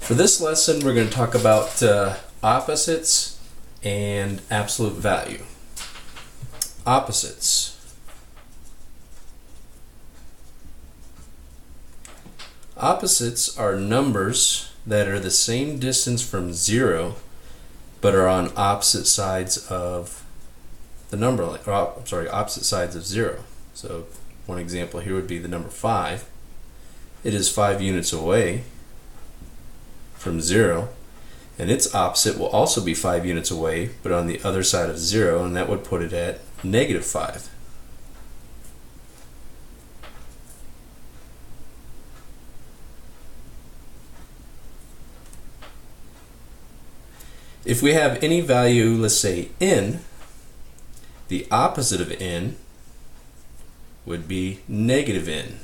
For this lesson, we're going to talk about opposites and absolute value. Opposites. Opposites are numbers that are the same distance from zero, but are on opposite sides of the number line, opposite sides of zero. So one example here would be the number 5. It is 5 units away from 0, and its opposite will also be 5 units away, but on the other side of 0, and that would put it at -5. If we have any value, let's say n, the opposite of n would be -n.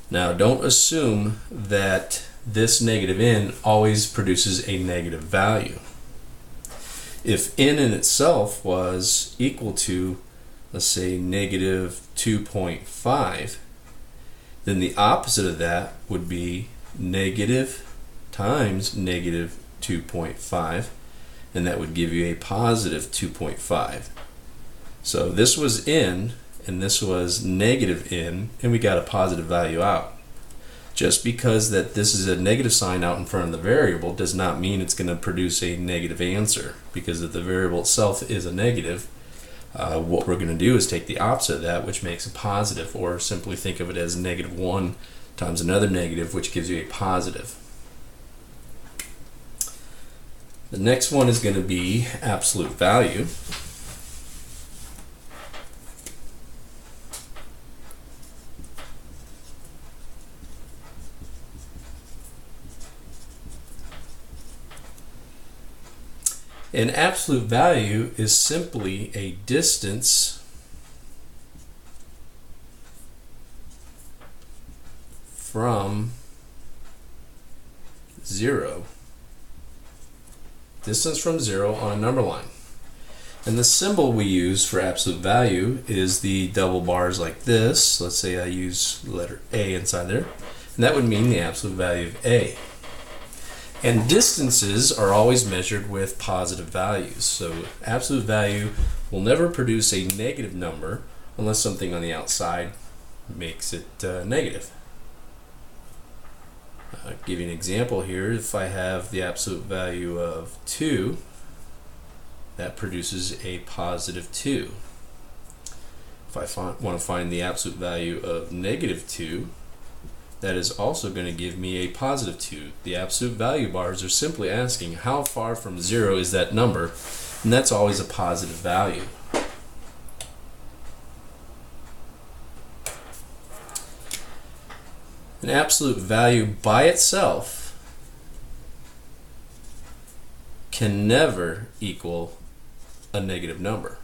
Now, don't assume that this -n always produces a negative value. If n in itself was equal to, let's say, -2.5, then the opposite of that would be negative times -2.5, and that would give you a +2.5. So this was n, and this was -n, and we got a positive value out. Just because that this is a negative sign out in front of the variable does not mean it's going to produce a negative answer, because if the variable itself is a negative, what we're going to do is take the opposite of that, which makes a positive, or simply think of it as -1 times another negative, which gives you a positive. The next one is going to be absolute value. An absolute value is simply a distance from 0. Distance from 0 on a number line. And the symbol we use for absolute value is the double bars like this. Let's say I use the letter A inside there, and that would mean the absolute value of A. And distances are always measured with positive values. So absolute value will never produce a negative number unless something on the outside makes it negative. I'll give you an example here. If I have the absolute value of 2, that produces a +2. If I want to find the absolute value of -2, that is also going to give me a +2. The absolute value bars are simply asking how far from 0 is that number, and that's always a positive value. An absolute value by itself can never equal a negative number.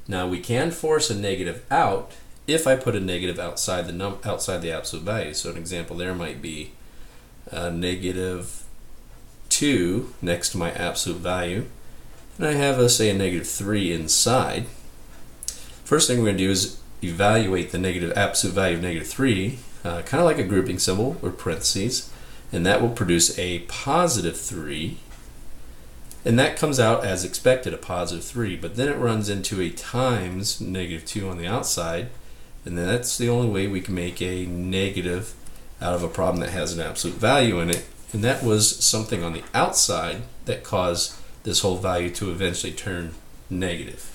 Now, we can force a negative out if I put a negative outside the absolute value. So an example there might be -2 next to my absolute value, and I have, let's say, a -3 inside. First thing we're going to do is evaluate the absolute value of -3, kind of like a grouping symbol or parentheses, and that will produce a +3, and that comes out as expected, a +3, but then it runs into a times -2 on the outside, and then that's the only way we can make a negative out of a problem that has an absolute value in it, and that was something on the outside that caused this whole value to eventually turn negative.